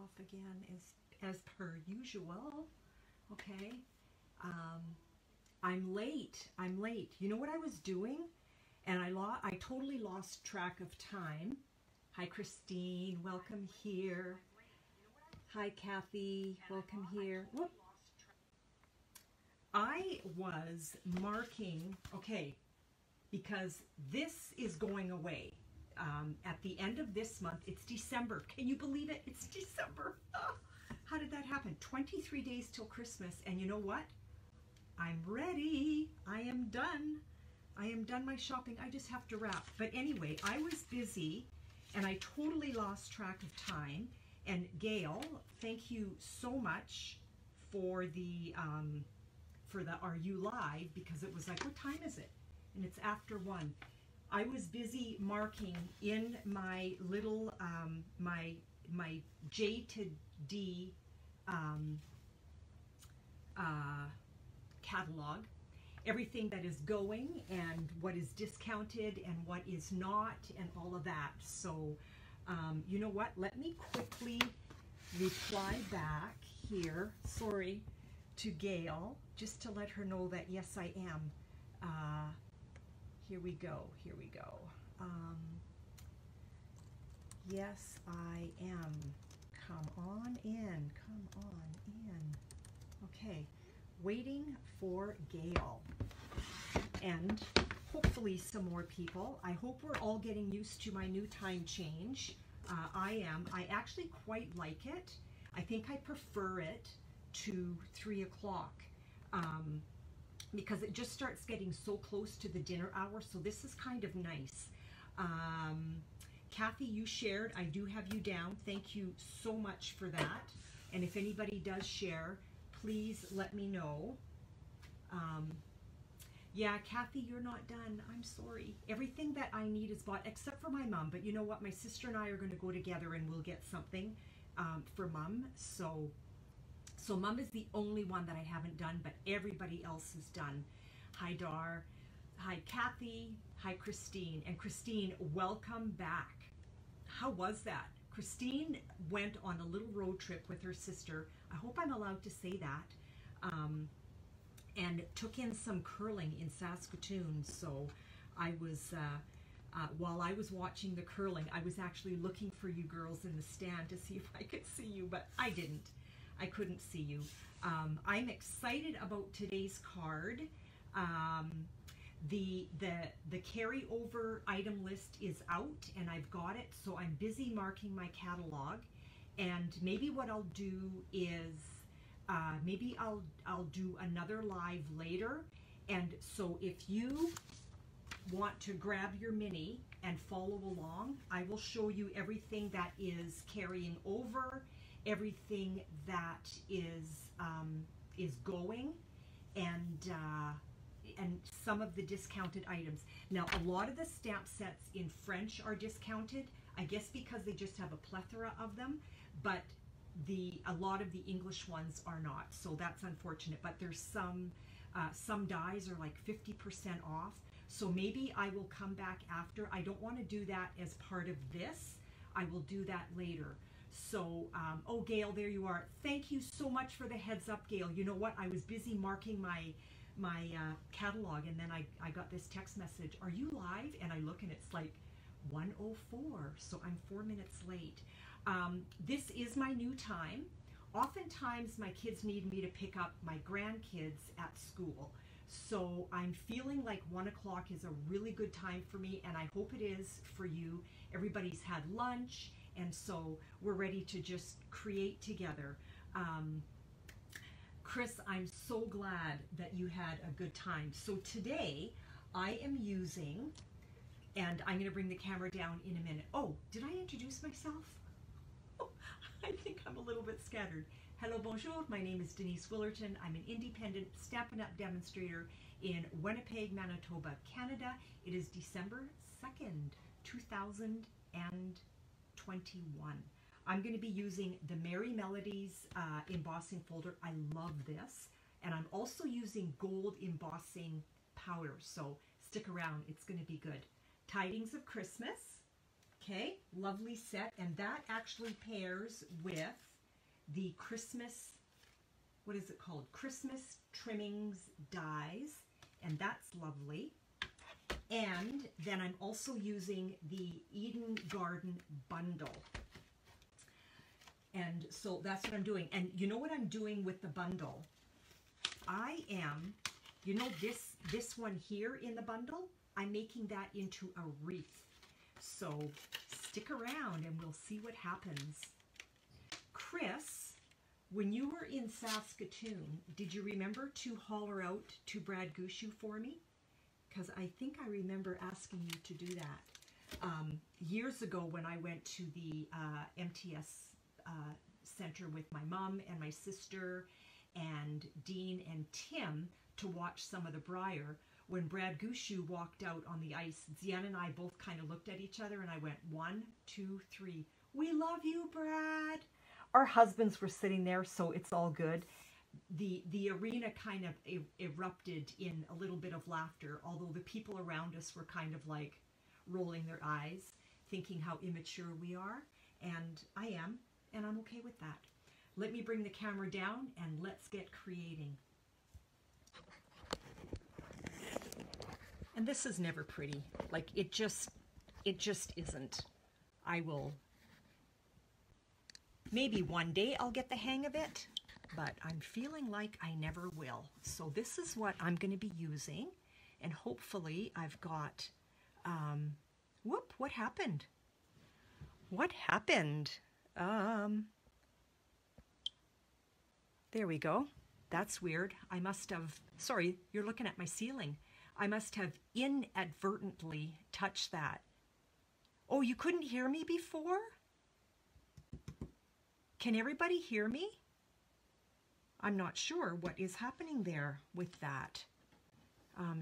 myself again as per usual. Okay. I'm late. You know what I was doing? And I totally lost track of time. Hi, Christine. Welcome here. Hi, Kathy. Welcome here. Whoop. I was marking, okay, because this is going away. At the end of this month, it's December. Can you believe it? It's December. Oh, how did that happen? 23 days till Christmas. And you know what? I'm ready. I am done. I am done my shopping. I just have to wrap. But anyway, I was busy and I totally lost track of time. And Gail, thank you so much for the Are You Live? Because it was like, what time is it? And it's after 1. I was busy marking in my little, my J to D catalog, everything that is going and what is discounted and what is not and all of that. So, you know what? Let me quickly reply back here, sorry, to Gail, just to let her know that yes, I am. Here we go. Yes, I am. Come on in. Okay, waiting for Gail. And hopefully some more people. I hope we're all getting used to my new time change. I am. I actually quite like it. I think I prefer it to 3 o'clock. Because it just starts getting so close to the dinner hour, so this is kind of nice. Kathy, you shared. I do have you down. Thank you so much for that. And if anybody does share, please let me know. Yeah, Kathy, you're not done. I'm sorry. Everything that I need is bought, except for my mom. But you know what? My sister and I are going to go together and we'll get something for mom. So mom is the only one that I haven't done, but everybody else is done. Hi, Dar. Hi, Kathy. Hi, Christine. And Christine, welcome back. How was that? Christine went on a little road trip with her sister. I hope I'm allowed to say that. And took in some curling in Saskatoon. So I was, while I was watching the curling, I was actually looking for you girls in the stand to see if I could see you, but I didn't. I couldn't see you. I'm excited about today's card. The carryover item list is out and I've got it, so I'm busy marking my catalog. And maybe what I'll do is maybe I'll do another live later. And so if you want to grab your mini and follow along, I will show you everything that is carrying over, everything that is going, and some of the discounted items. Now, a lot of the stamp sets in French are discounted, I guess because they just have a plethora of them, but a lot of the English ones are not, so that's unfortunate. But there's some dies are like 50% off, so maybe I will come back after. I don't want to do that as part of this. I will do that later. So, oh, Gail, there you are. Thank you so much for the heads up, Gail. You know what? I was busy marking my catalog, and then I got this text message. Are you live? And I look, and it's like 1:04, so I'm 4 minutes late. This is my new time. Oftentimes, my kids need me to pick up my grandkids at school. So I'm feeling like 1 o'clock is a really good time for me, and I hope it is for you. Everybody's had lunch, and so we're ready to just create together. Chris, I'm so glad that you had a good time. So today I am using, and I'm going to bring the camera down in a minute. Oh, did I introduce myself? I think I'm a little bit scattered. Hello, bonjour. My name is Denise Willerton. I'm an independent Stampin' Up! Demonstrator in Winnipeg, Manitoba, Canada. It is December 2nd, 2021. I'm going to be using the Merry Melodies embossing folder. I love this. And I'm also using gold embossing powder. So stick around. It's going to be good. Tidings of Christmas. Okay, lovely set. And that actually pairs with the Christmas, what is it called? Christmas Trimmings dies, and that's lovely. And then I'm also using the Eden Garden bundle. And so that's what I'm doing. And you know what I'm doing with the bundle? I am, you know this one here in the bundle? I'm making that into a wreath. So stick around and we'll see what happens. Chris, when you were in Saskatoon, did you remember to holler out to Brad Gushu for me? Because I think I remember asking you to do that. Years ago when I went to the MTS Center with my mom and my sister and Dean and Tim to watch some of the Briar, when Brad Gushu walked out on the ice, Zian and I both kind of looked at each other and I went, 1, 2, 3. We love you, Brad. Our husbands were sitting there, so it's all good. The arena kind of erupted in a little bit of laughter, although the people around us were kind of like rolling their eyes, thinking how immature we are. And I am, and I'm okay with that. Let me bring the camera down and let's get creating. And this is never pretty. Like it just isn't. I will, maybe one day I'll get the hang of it, but I'm feeling like I never will. So this is what I'm going to be using, and hopefully I've got, whoop, what happened? What happened? There we go. That's weird. I must have, sorry, you're looking at my ceiling. I must have inadvertently touched that. Oh, you couldn't hear me before? Can everybody hear me? I'm not sure what is happening there with that.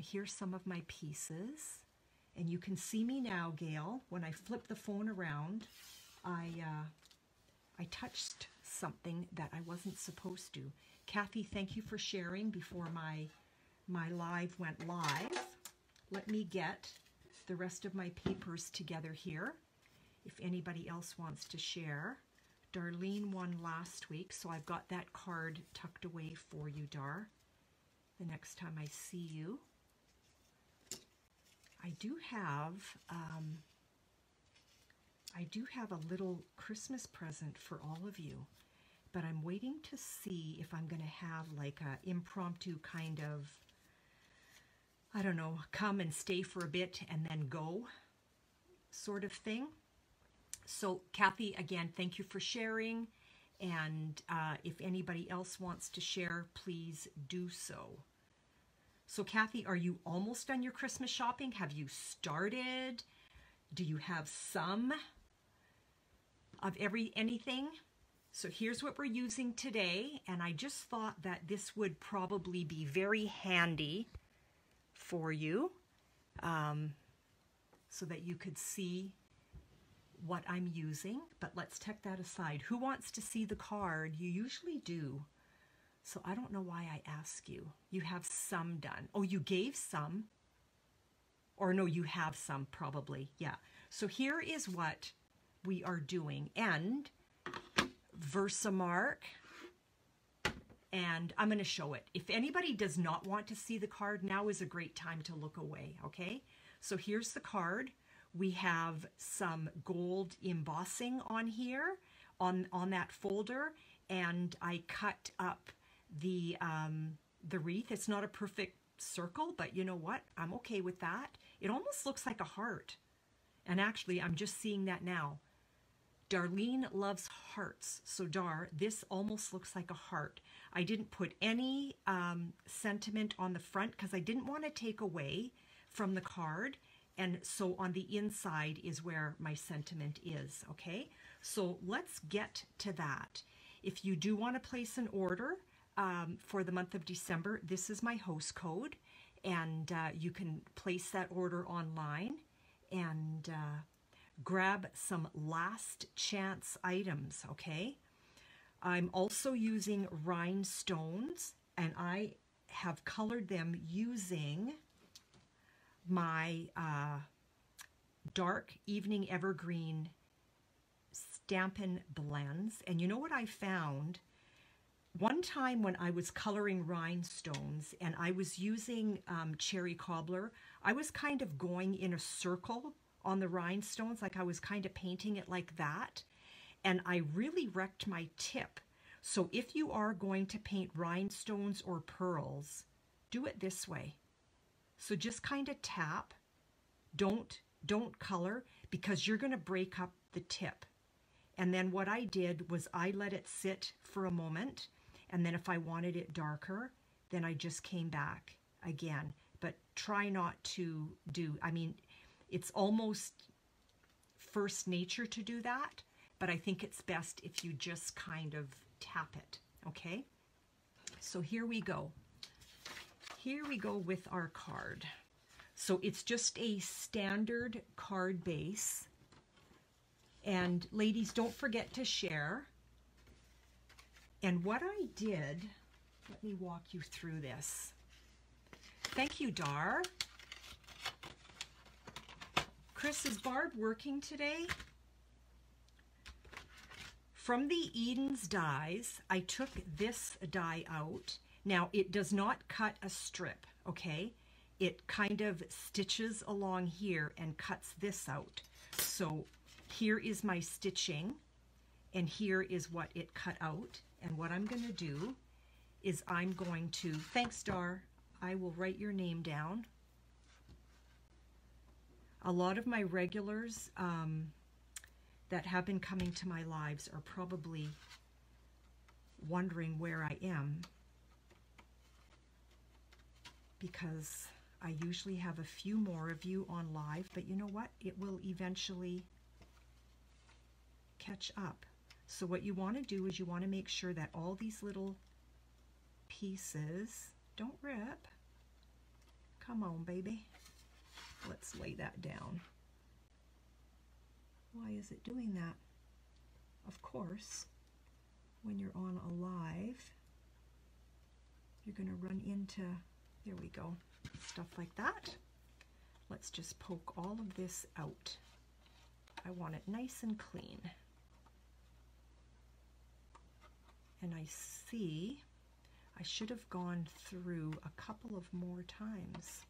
Here's some of my pieces. And you can see me now, Gail. When I flip the phone around, I touched something that I wasn't supposed to. Kathy, thank you for sharing before my live went live. Let me get the rest of my papers together here. If anybody else wants to share. Darlene won last week, so I've got that card tucked away for you, Dar, the next time I see you. I do have a little Christmas present for all of you, but I'm waiting to see if I'm going to have like a impromptu kind of, I don't know, come and stay for a bit and then go sort of thing. So Kathy, again, thank you for sharing. And if anybody else wants to share, please do so. So Kathy, are you almost done your Christmas shopping? Have you started? Do you have some of anything? So here's what we're using today. And I just thought that this would probably be very handy for you so that you could see what I'm using, but let's tuck that aside. Who wants to see the card? You usually do. So I don't know why I ask you. You have some done. Oh, you gave some. Or no, you have some probably. Yeah. So here is what we are doing. And Versamark. And I'm going to show it. If anybody does not want to see the card, now is a great time to look away. Okay. So here's the card. We have some gold embossing on here, on that folder, and I cut up the wreath. It's not a perfect circle, but you know what? I'm okay with that. It almost looks like a heart. And actually, I'm just seeing that now. Darlene loves hearts. So Dar, this almost looks like a heart. I didn't put any sentiment on the front because I didn't want to take away from the card. And so on the inside is where my sentiment is, okay? So let's get to that. If you do want to place an order for the month of December, this is my host code, and you can place that order online and grab some last chance items, okay? I'm also using Rhinestones, and I have colored them using my dark evening evergreen Stampin' blends. And you know what I found? One time when I was coloring rhinestones and I was using cherry cobbler, I was kind of going in a circle on the rhinestones, like I was kind of painting it like that. And I really wrecked my tip. So if you are going to paint rhinestones or pearls, do it this way. So just kind of tap, don't color, because you're going to break up the tip. And then what I did was I let it sit for a moment, and then if I wanted it darker, then I just came back again. But try not to do, I mean, it's almost first nature to do that, but I think it's best if you just kind of tap it, okay? So here we go. Here we go with our card. So it's just a standard card base. And ladies, don't forget to share. And what I did, let me walk you through this. Thank you, Dar. Chris, is Barb working today? From the Eden's dies, I took this die out. Now, it does not cut a strip, okay? It kind of stitches along here and cuts this out. So here is my stitching, and here is what it cut out. And what I'm going to do is I'm going to, thanks, Dar, I will write your name down. A lot of my regulars that have been coming to my lives are probably wondering where I am, because I usually have a few more of you on live, but you know what? It will eventually catch up. So what you want to do is you want to make sure that all these little pieces don't rip. Come on, baby. Let's lay that down. Why is it doing that? Of course, when you're on a live, you're going to run into, there we go, stuff like that. Let's just poke all of this out. I want it nice and clean. And I see I should have gone through a couple of more times,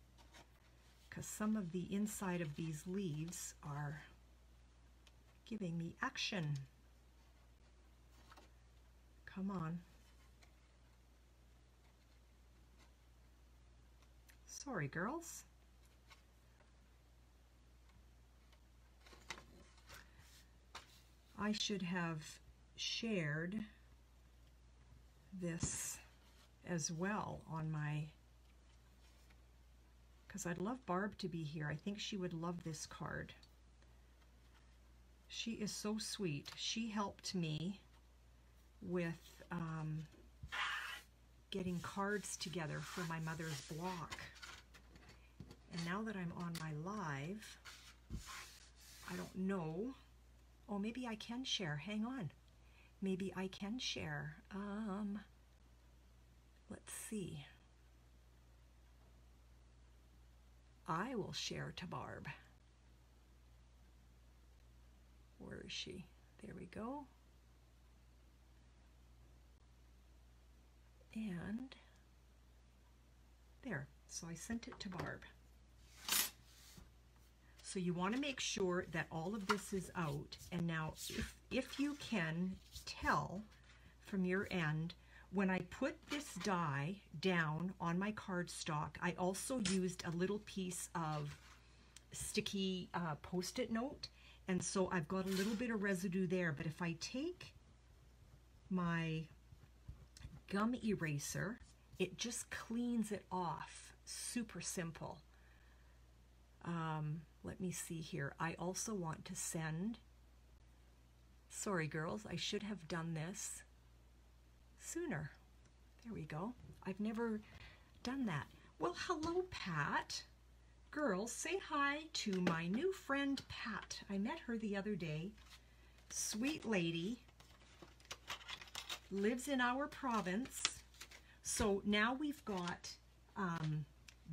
because some of the inside of these leaves are giving me action. Come on. Sorry, girls. I should have shared this as well on my, because I'd love Barb to be here. I think she would love this card. She is so sweet. She helped me with getting cards together for my mother's block. And now that I'm on my live, I don't know. Oh, maybe I can share. Hang on. Maybe I can share. Let's see. I will share to Barb. Where is she? There we go. And there. So I sent it to Barb. So you want to make sure that all of this is out. And now if you can tell from your end, when I put this die down on my cardstock, I also used a little piece of sticky Post-it note. And so I've got a little bit of residue there. But if I take my gum eraser, it just cleans it off. Super simple. Let me see here. I also want to send, sorry girls, I should have done this sooner. There we go. I've never done that. Well, hello, Pat. Girls, say hi to my new friend, Pat. I met her the other day. Sweet lady. Lives in our province. So now we've got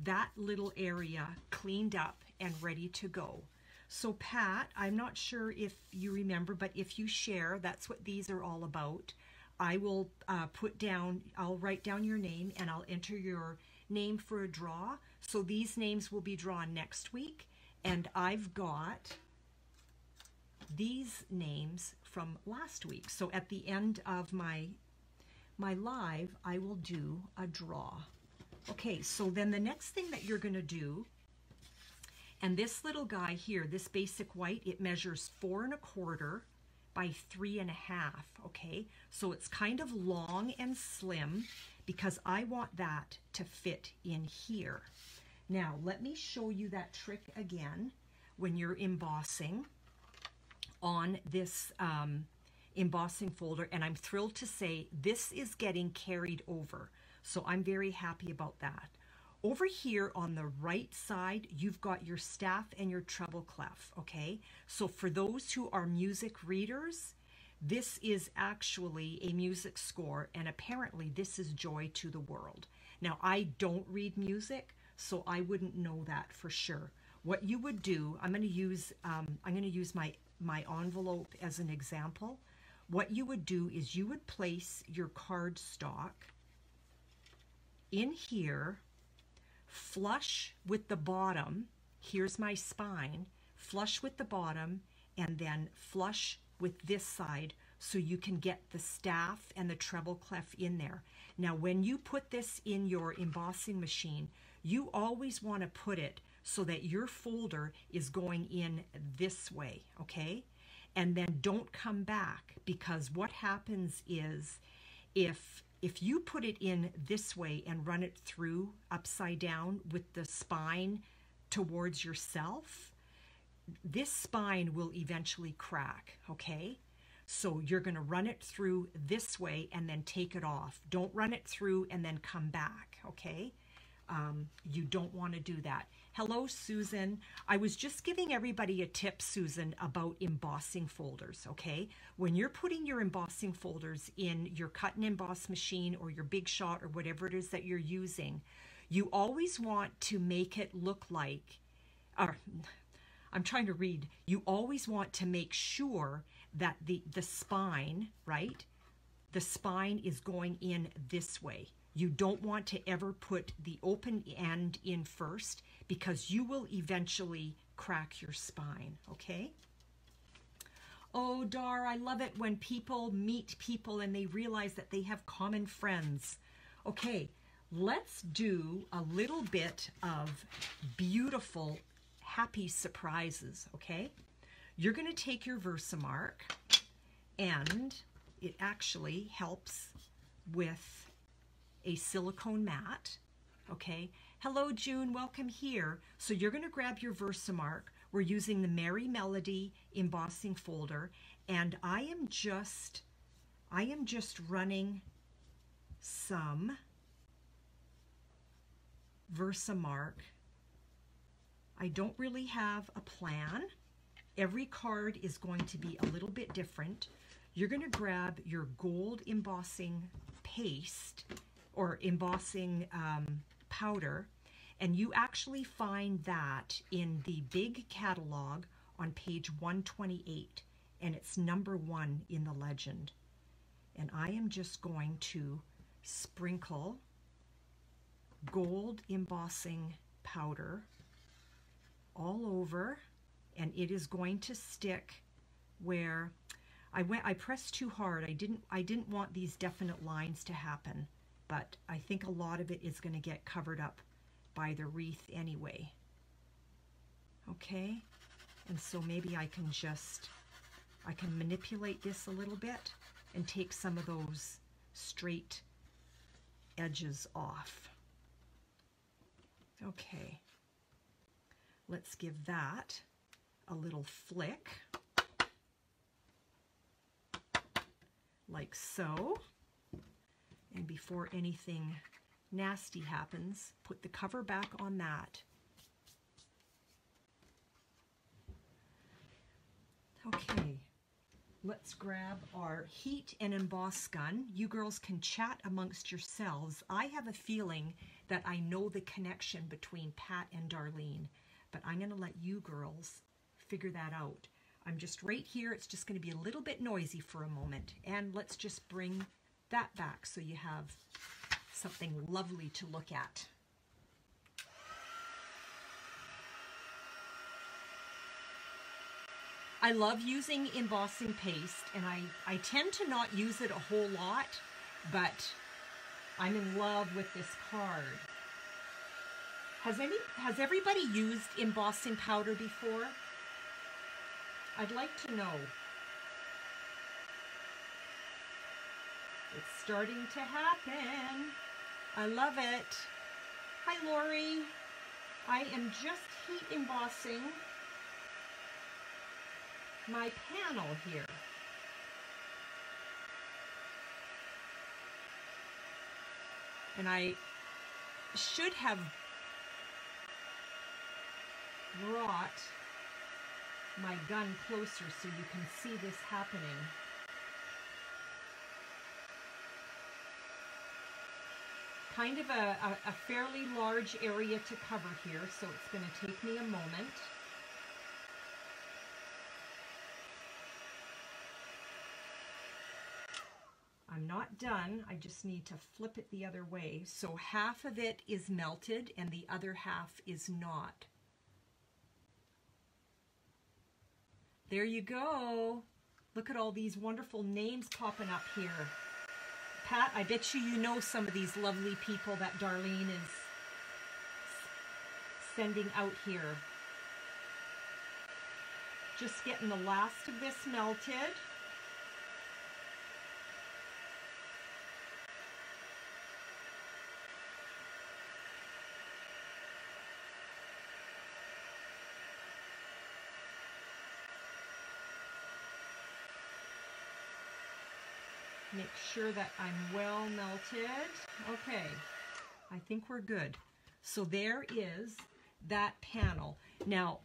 that little area cleaned up and ready to go. So Pat, I'm not sure if you remember, but if you share, that's what these are all about. I will I'll write down your name and I'll enter your name for a draw. So these names will be drawn next week. And I've got these names from last week. So at the end of my live, I will do a draw. Okay, so then the next thing that you're going to do, and this little guy here, this basic white, it measures 4 1/4 by 3 1/2, okay? So it's kind of long and slim because I want that to fit in here. Now, let me show you that trick again when you're embossing on this embossing folder, and I'm thrilled to say this is getting carried over. So I'm very happy about that. Over here on the right side, you've got your staff and your treble clef, okay? So for those who are music readers, this is actually a music score, and apparently this is Joy to the World. Now, I don't read music, so I wouldn't know that for sure. What you would do, I'm going to use my envelope as an example. What you would do is you would place your cardstock in here, flush with the bottom. Here's my spine. Flush with the bottom and then flush with this side so you can get the staff and the treble clef in there. Now, when you put this in your embossing machine, you always want to put it so that your folder is going in this way, okay? And then don't come back, because what happens is if you put it in this way and run it through upside down with the spine towards yourself, this spine will eventually crack, okay? So you're going to run it through this way and then take it off. Don't run it through and then come back, okay? You don't want to do that. Hello, Susan. I was just giving everybody a tip, Susan, about embossing folders, okay? When you're putting your embossing folders in your cut and emboss machine or your Big Shot or whatever it is that you're using, you always want to make it look like, I'm trying to read, you always want to make sure that the spine, right? The spine is going in this way. You don't want to ever put the open end in first, because you will eventually crack your spine, okay? Oh, Dar, I love it when people meet people and they realize that they have common friends. Okay, let's do a little bit of beautiful, happy surprises, okay? You're going to take your Versamark, and it actually helps with a silicone mat, okay? Hello, June, welcome here. So you're going to grab your Versamark. We're using the Merry Melody embossing folder, and I am just running some Versamark. I don't really have a plan. Every card is going to be a little bit different. You're going to grab your gold embossing paste or embossing powder, and you actually find that in the big catalog on page 128, and it's number 1 in the legend. And I am just going to sprinkle gold embossing powder all over, and it is going to stick where I pressed too hard. I didn't want these definite lines to happen, but I think a lot of it is going to get covered up by the wreath anyway. Okay, and so maybe I can manipulate this a little bit and take some of those straight edges off. Okay, let's give that a little flick, like so. And before anything nasty happens, put the cover back on that. Okay, let's grab our heat and emboss gun. You girls can chat amongst yourselves. I have a feeling that I know the connection between Pat and Darlene, but I'm going to let you girls figure that out. I'm just right here. It's just going to be a little bit noisy for a moment. And let's just bring that back so you have something lovely to look at. I love using embossing paste, and I tend to not use it a whole lot, but I'm in love with this card. Has everybody used embossing powder before? I'd like to know. It's starting to happen. I love it. Hi, Lori. I am just heat embossing my panel here. And I should have brought my gun closer so you can see this happening. Kind of a fairly large area to cover here, so it's going to take me a moment. I'm not done. I just need to flip it the other way. So half of it is melted and the other half is not. There you go. Look at all these wonderful names popping up here. Pat, I bet you know some of these lovely people that Darlene is sending out here. Just getting the last of this melted. Make sure that I'm well melted. Okay, I think we're good. So there is that panel. Now,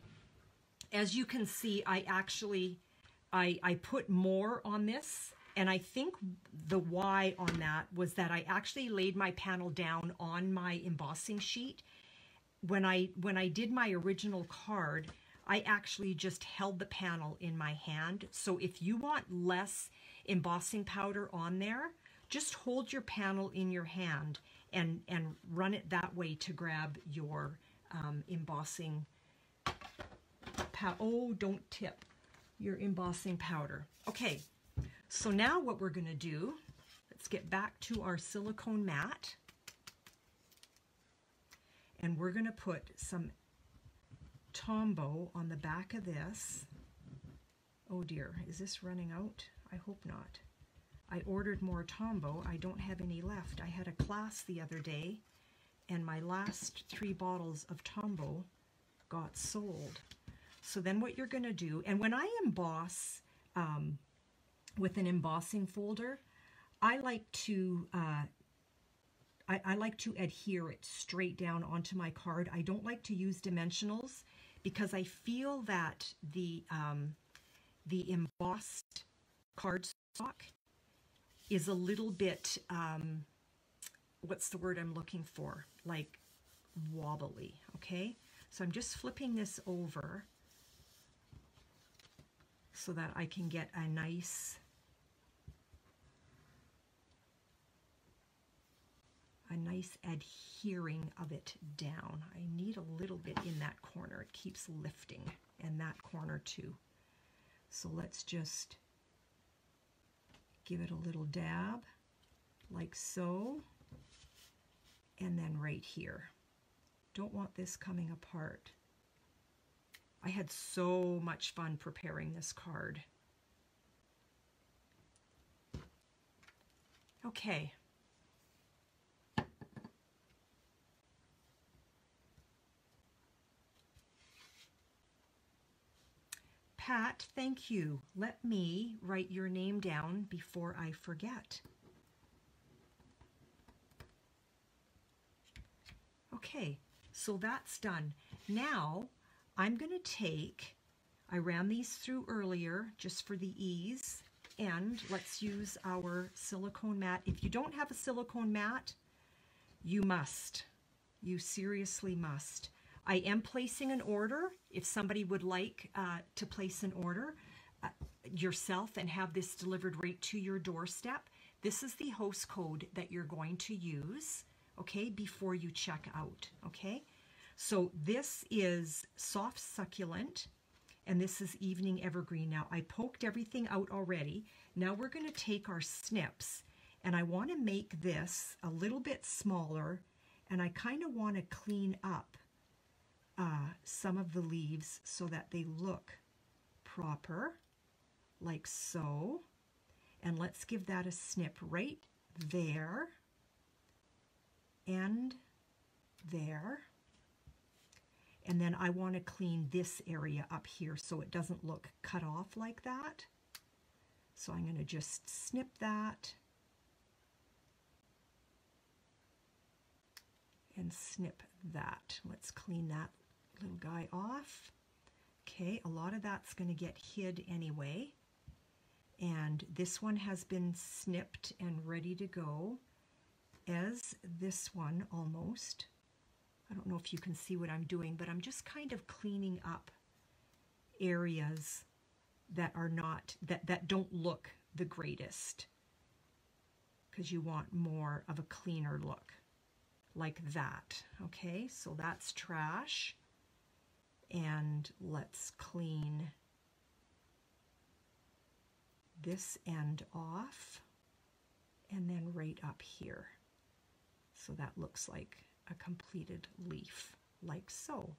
as you can see, I put more on this, and I think the why on that was that I actually laid my panel down on my embossing sheet. When I did my original card, I actually just held the panel in my hand. So if you want less embossing powder on there, just hold your panel in your hand and run it that way to grab your embossing oh, don't tip your embossing powder. Okay, so now what we're going to do, let's get back to our silicone mat, and we're going to put some Tombow on the back of this. Oh dear, is this running out? I hope not. I ordered more Tombow. I don't have any left. I had a class the other day, and my last 3 bottles of Tombow got sold. So then what you're going to do, and when I emboss with an embossing folder, I like to adhere it straight down onto my card. I don't like to use dimensionals because I feel that the embossed cardstock is a little bit, what's the word I'm looking for? Like wobbly, okay? So I'm just flipping this over so that I can get a nice adhering of it down. I need a little bit in that corner. It keeps lifting, and that corner too. So let's just give it a little dab, like so, and then right here. Don't want this coming apart. I had so much fun preparing this card. Okay. Pat, thank you. Let me write your name down before I forget. Okay, so that's done. Now I'm going to take, I ran these through earlier just for the ease, and let's use our silicone mat. If you don't have a silicone mat, you must. You seriously must. I am placing an order. If somebody would like to place an order yourself and have this delivered right to your doorstep, this is the host code that you're going to use, okay, before you check out, okay? So this is soft succulent, and this is evening evergreen. Now, I poked everything out already. Now we're going to take our snips, and I want to make this a little bit smaller, and I kind of want to clean up some of the leaves so that they look proper, like so. And let's give that a snip right there and there. And then I want to clean this area up here so it doesn't look cut off like that. So I'm going to just snip that and snip that. Let's clean that little guy off. Okay, a lot of that's going to get hid anyway. And this one has been snipped and ready to go, as this one almost. I don't know if you can see what I'm doing, but I'm just kind of cleaning up areas that are not, that don't look the greatest, because you want more of a cleaner look, like that. Okay, so that's trash. And let's clean this end off, and then right up here. So that looks like a completed leaf, like so.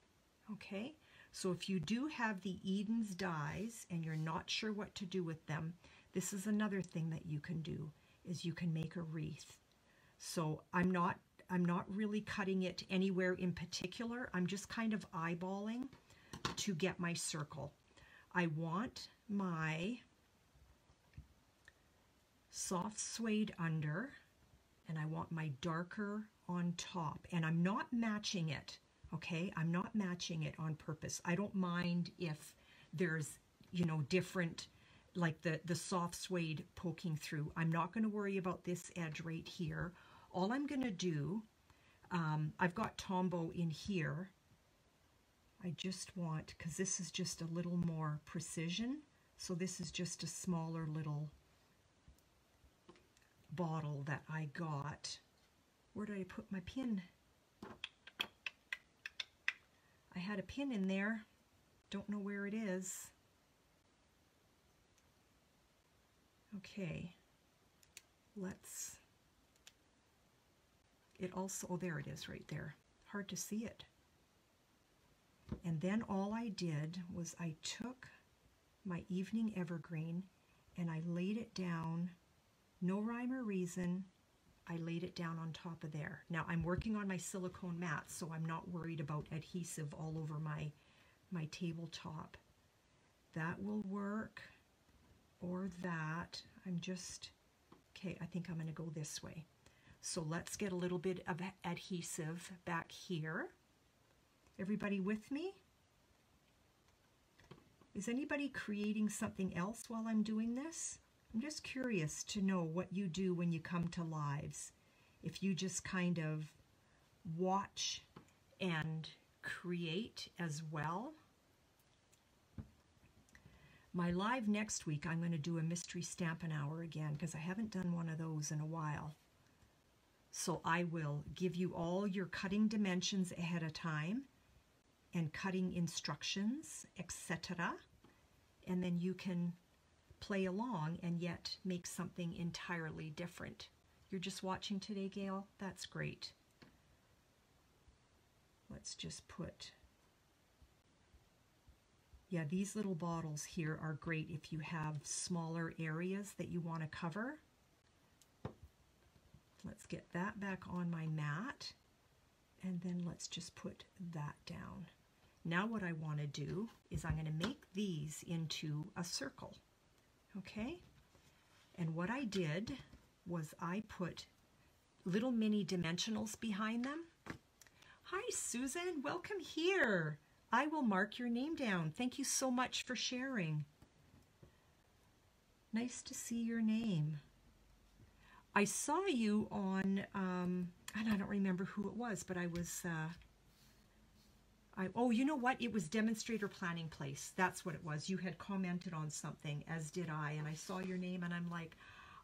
Okay, so if you do have the Eden's dies and you're not sure what to do with them, this is another thing that you can do, is you can make a wreath. So I'm not really cutting it anywhere in particular. I'm just kind of eyeballing to get my circle. I want my soft suede under, and I want my darker on top, and I'm not matching it, okay? I'm not matching it on purpose. I don't mind if there's, you know, different, like the soft suede poking through. I'm not going to worry about this edge right here. All I'm going to do, I've got Tombow in here. I just want, because this is just a little more precision, so this is just a smaller little bottle that I got. Where did I put my pin? I had a pin in there. Don't know where it is. Okay. Let's... It also... Oh, there it is right there. Hard to see it. And then all I did was I took my evening evergreen and I laid it down. No rhyme or reason, I laid it down on top of there. Now I'm working on my silicone mat, so I'm not worried about adhesive all over my tabletop. That will work, or that. I'm just, okay, I think I'm going to go this way. So let's get a little bit of adhesive back here. Everybody with me? Is anybody creating something else while I'm doing this? I'm just curious to know what you do when you come to lives. If you just kind of watch and create as well. My live next week, I'm going to do a mystery Stampin' Hour again, because I haven't done one of those in a while. So I will give you all your cutting dimensions ahead of time and cutting instructions, etc. And then you can play along and yet make something entirely different. You're just watching today, Gail? That's great. Let's just put... Yeah, these little bottles here are great if you have smaller areas that you want to cover. Let's get that back on my mat, and then let's just put that down. Now what I want to do is I'm going to make these into a circle. Okay, and what I did was I put little mini dimensionals behind them. Hi Susan, welcome here. I will mark your name down. Thank you so much for sharing. Nice to see your name. I saw you on, and I don't remember who it was, but I oh, you know what? It was Demonstrator Planning Place. That's what it was. You had commented on something, as did I, and I saw your name, and I'm like,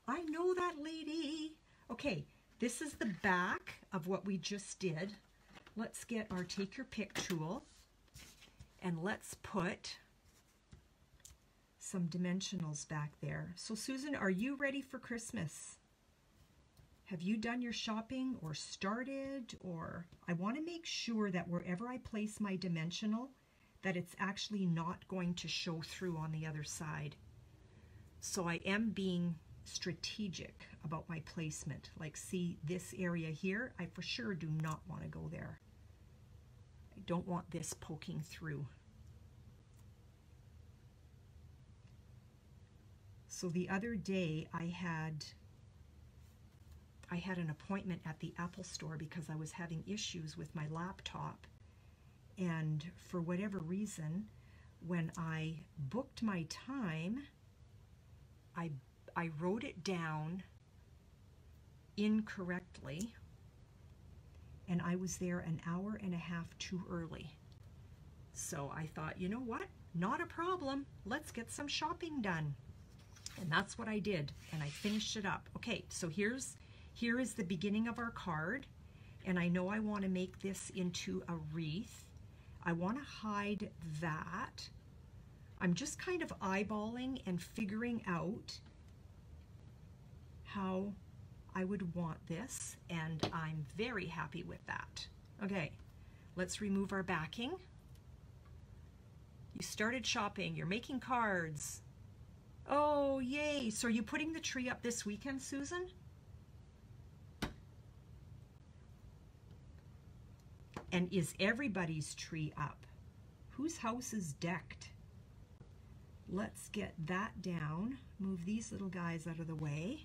I know that lady. Okay, this is the back of what we just did. Let's get our Take Your Pick tool, and let's put some dimensionals back there. So Susan, are you ready for Christmas? Have you done your shopping or started? Or I want to make sure that wherever I place my dimensional, that it's actually not going to show through on the other side. So I am being strategic about my placement. Like, see this area here? I for sure do not want to go there. I don't want this poking through. So the other day I had an appointment at the Apple store because I was having issues with my laptop, and for whatever reason, when I booked my time, I wrote it down incorrectly, and I was there an hour and a half too early. So I thought, you know what? Not a problem. Let's get some shopping done. And that's what I did, and I finished it up. Okay, so here is the beginning of our card, and I know I want to make this into a wreath. I want to hide that. I'm just kind of eyeballing and figuring out how I would want this, and I'm very happy with that. Okay, let's remove our backing. You started shopping, you're making cards. Oh, yay. So are you putting the tree up this weekend, Susan? And is everybody's tree up? Whose house is decked? Let's get that down. Move these little guys out of the way.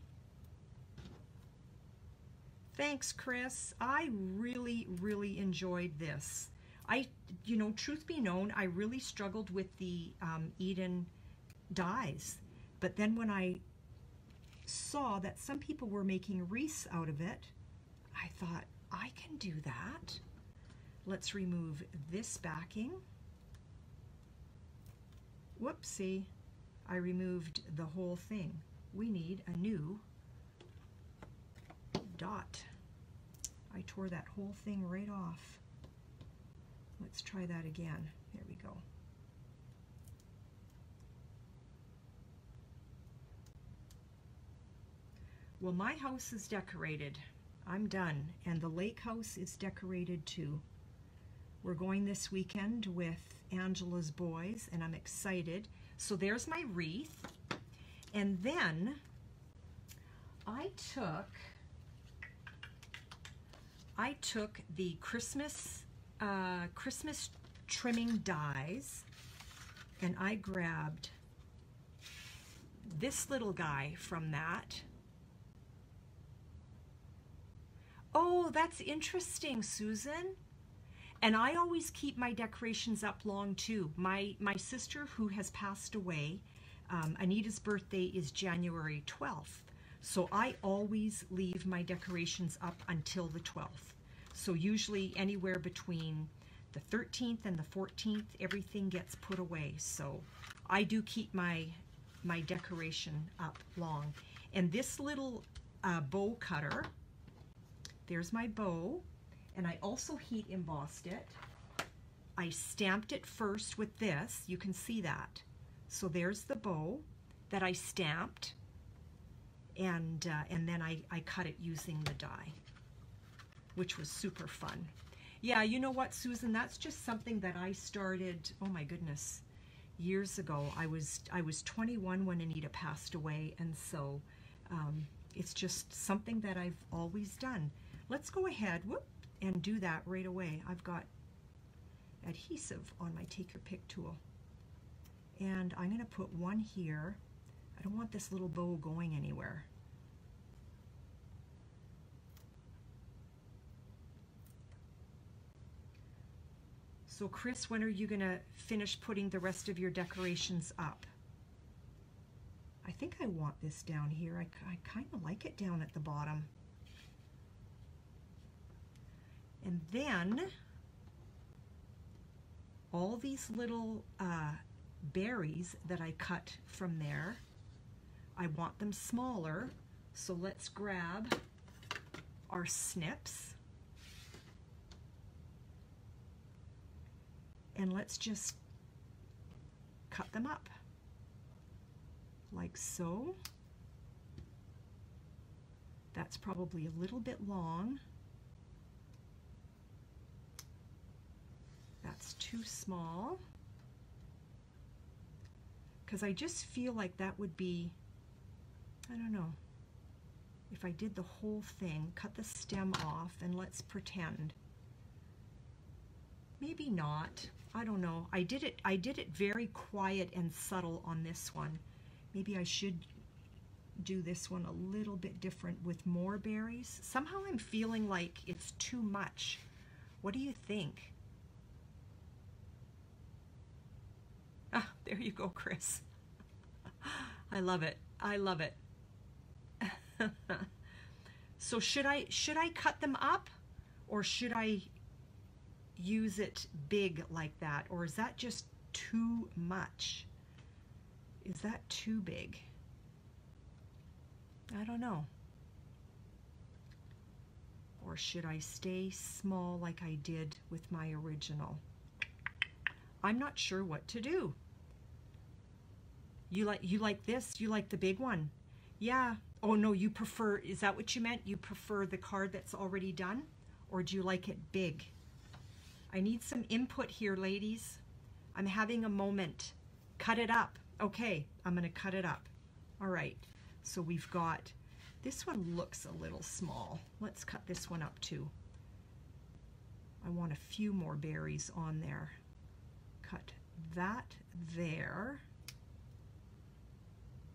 Thanks, Chris. I really, really enjoyed this. You know, truth be known, I really struggled with the Eden dies. But then when I saw that some people were making wreaths out of it, I thought, I can do that. Let's remove this backing. Whoopsie, I removed the whole thing. We need a new dot. I tore that whole thing right off. Let's try that again. There we go. Well, my house is decorated. I'm done. And the lake house is decorated too. We're going this weekend with Angela's boys, and I'm excited. So there's my wreath. And then I took the Christmas trimming dies, and I grabbed this little guy from that. Oh, that's interesting, Susan. And I always keep my decorations up long too. My sister, who has passed away, Anita's birthday is January 12th. So I always leave my decorations up until the 12th. So usually anywhere between the 13th and the 14th, everything gets put away. So I do keep my decoration up long. And this little bow cutter, there's my bow, and I also heat embossed it. I stamped it first with this, you can see that. So there's the bow that I stamped, and then I cut it using the die, which was super fun. Yeah, you know what, Susan, that's just something that I started, oh my goodness, years ago. I was 21 when Anita passed away, and so it's just something that I've always done. Let's go ahead, and do that right away. I've got adhesive on my Take Your Pick tool. And I'm gonna put one here. I don't want this little bow going anywhere. So Chris, when are you gonna finish putting the rest of your decorations up? I think I want this down here. I kind of like it down at the bottom. And then all these little berries that I cut from there, I want them smaller, so let's grab our snips and let's just cut them up like so. That's probably a little bit long. That's too small, because I just feel like that would be, I don't know, if I did the whole thing, cut the stem off, and let's pretend. Maybe not. I don't know. I did it very quiet and subtle on this one. Maybe I should do this one a little bit different with more berries. Somehow I'm feeling like it's too much. What do you think? Ah, there you go, Chris. I love it. I love it. So should I cut them up, or should I use it big like that, or is that just too much? Is that too big? I don't know. Or should I stay small like I did with my original? I'm not sure what to do. You like this? You like the big one? Yeah. Oh no, you prefer, is that what you meant? You prefer the card that's already done? Or do you like it big? I need some input here, ladies. I'm having a moment. Cut it up. Okay, I'm gonna cut it up. All right, so we've got, this one looks a little small. Let's cut this one up too. I want a few more berries on there. Cut that there.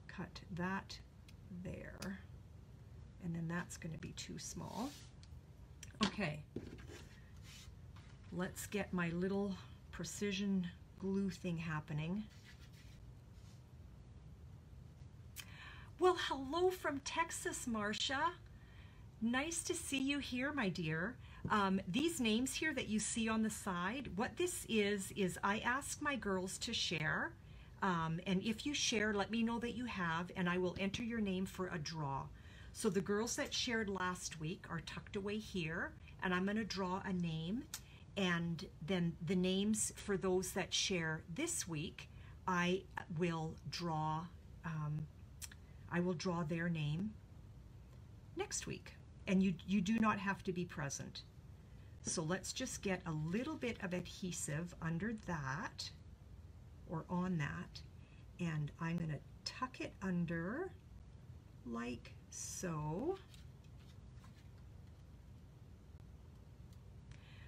Cut that there. And then that's gonna be too small. Okay, let's get my little precision glue thing happening. Well, hello from Texas, Marcia. Nice to see you here, my dear. These names here that you see on the side, what this is I ask my girls to share. And if you share, let me know that you have, and I will enter your name for a draw. So the girls that shared last week are tucked away here, and I'm going to draw a name. And then the names for those that share this week, I will draw their name next week. And you do not have to be present. So let's just get a little bit of adhesive under that, or on that, and I'm going to tuck it under like so.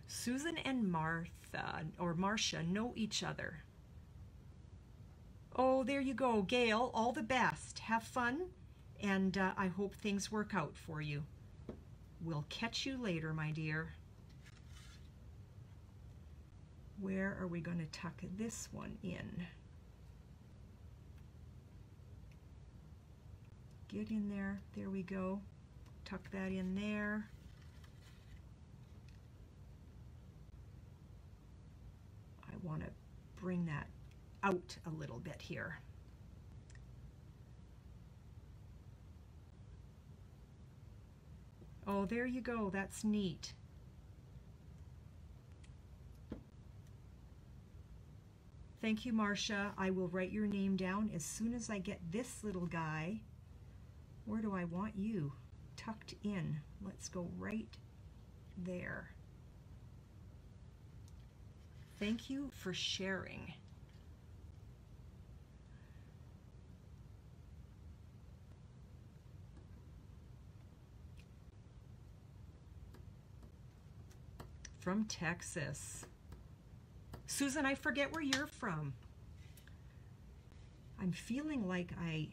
Susan and Martha, or Marcia, know each other. Oh, there you go, Gail. All the best. Have fun, and I hope things work out for you. We'll catch you later, my dear. Where are we going to tuck this one in? Get in there. There we go. Tuck that in there. I want to bring that out a little bit here. Oh, there you go. That's neat. Thank you, Marcia. I will write your name down as soon as I get this little guy. Where do I want you? Tucked in. Let's go right there. Thank you for sharing. From Texas. Susan, I forget where you're from. I'm feeling like I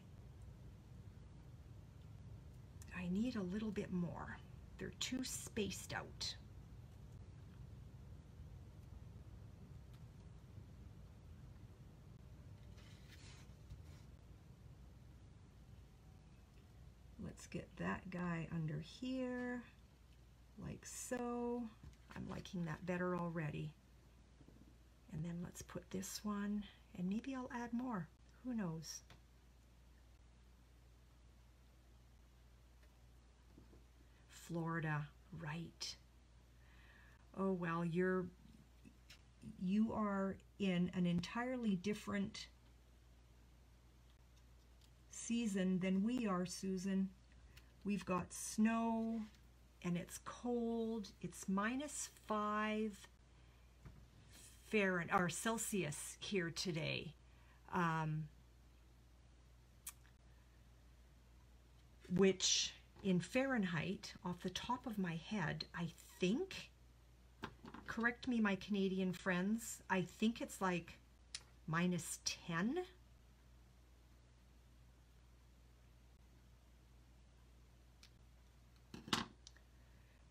need a little bit more. They're too spaced out. Let's get that guy under here, like so. I'm liking that better already. And then let's put this one, and maybe I'll add more. Who knows? Florida, right. Oh, well, you are in an entirely different season than we are, Susan. We've got snow and it's cold. It's -5 Fahrenheit or Celsius here today. Which in Fahrenheit, off the top of my head, I think, correct me my Canadian friends, I think it's like -10.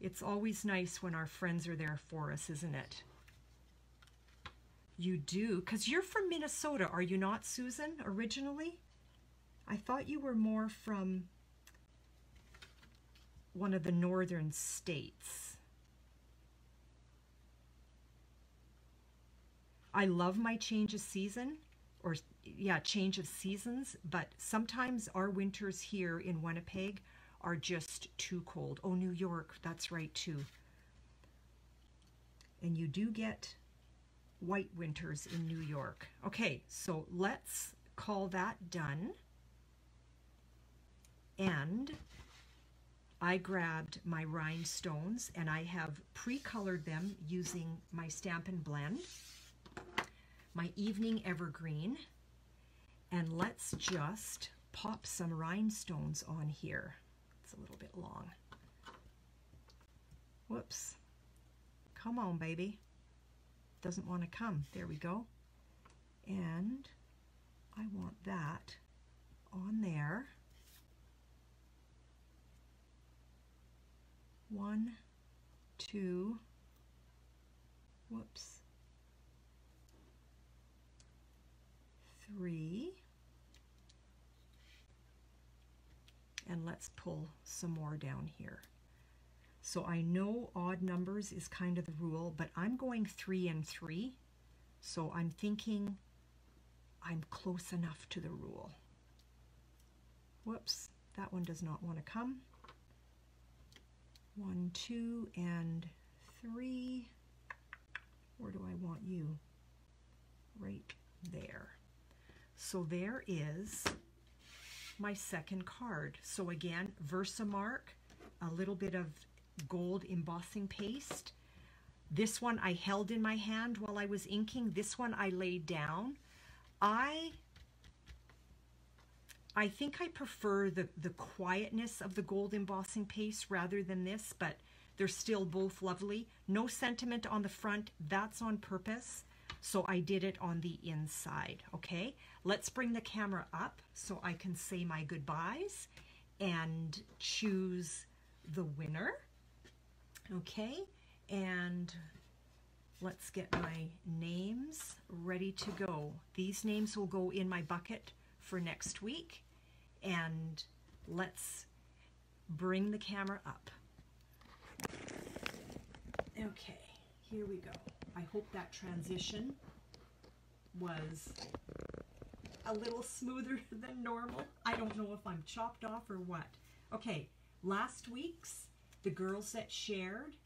It's always nice when our friends are there for us, isn't it? You do, because you're from Minnesota, are you not, Susan, originally? I thought you were more from one of the northern states. I love my change of season, or yeah, change of seasons, but sometimes our winters here in Winnipeg are just too cold. Oh, New York, that's right too. And you do get white winters in New York. Okay, so let's call that done. And I grabbed my rhinestones and I have pre-colored them using my Stampin' Blend, my Evening Evergreen, and let's just pop some rhinestones on here. It's a little bit long. Whoops. Come on, baby. Doesn't want to come. There we go. And I want that on there. 1, 2, whoops, 3, and let's pull some more down here. So I know odd numbers is kind of the rule, but I'm going 3 and 3, so I'm thinking I'm close enough to the rule. Whoops, that one does not want to come. 1, 2, and 3. Where do I want you? Right there. So there is my second card. So again, Versamark, a little bit of gold embossing paste. This one I held in my hand while I was inking. This one I laid down. I think I prefer the quietness of the gold embossing paste rather than this, but they're still both lovely. No sentiment on the front, that's on purpose. So I did it on the inside, okay? Let's bring the camera up so I can say my goodbyes and choose the winner, okay? And let's get my names ready to go. These names will go in my bucket for next week. And let's bring the camera up. Okay, here we go. I hope that transition was a little smoother than normal. I don't know if I'm chopped off or what. Okay, last week's, the girls that shared,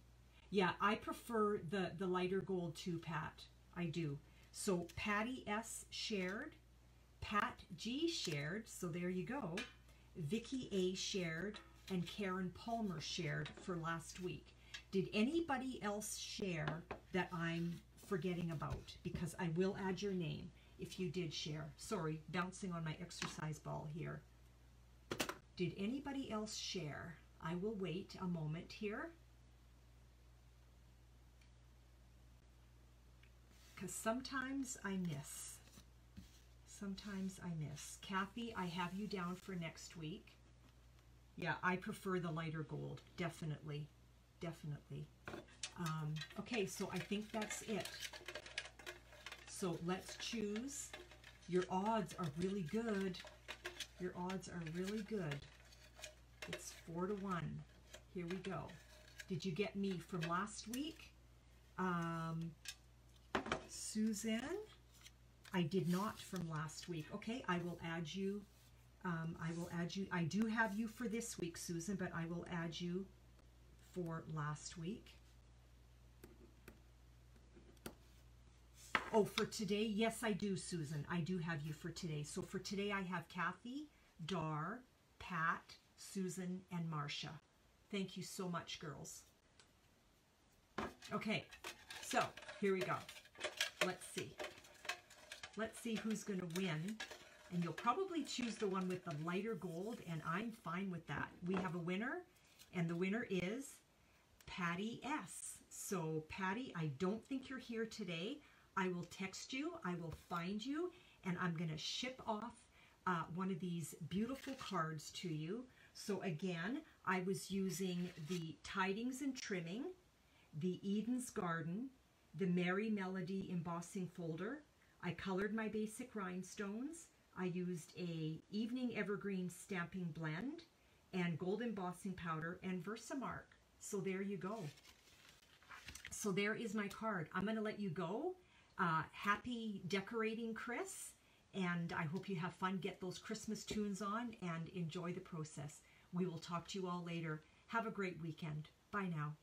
yeah, I prefer the lighter gold too, Pat. I do. So Patty S shared, Pat G shared, so there you go. Vicky A shared, and Karen Palmer shared for last week. Did anybody else share that I'm forgetting about? Because I will add your name if you did share. Sorry, bouncing on my exercise ball here. Did anybody else share? I will wait a moment here. Because sometimes I miss. Sometimes I miss. Kathy, I have you down for next week. Yeah, I prefer the lighter gold. Definitely. Definitely. Okay, so I think that's it. So let's choose. Your odds are really good. Your odds are really good. It's 4 to 1. Here we go. Did you get me from last week? Susan, I did not from last week. Okay, I will add you. I will add you. I do have you for this week, Susan, but I will add you for last week. Oh, for today? Yes, I do, Susan. I do have you for today. So for today, I have Kathy, Dar, Pat, Susan, and Marcia. Thank you so much, girls. Okay, so here we go. Let's see. Let's see who's going to win. And you'll probably choose the one with the lighter gold, and I'm fine with that. We have a winner, and the winner is Patty S. So, Patty, I don't think you're here today. I will text you, I will find you, and I'm going to ship off one of these beautiful cards to you. So, again, I was using the Tidings and Trimming, the Eden's Garden, the Merry Melody embossing folder. I colored my basic rhinestones. I used a evening evergreen stamping blend and gold embossing powder and Versamark. So there you go. So there is my card. I'm going to let you go. Happy decorating, Chris. And I hope you have fun. Get those Christmas tunes on and enjoy the process. We will talk to you all later. Have a great weekend. Bye now.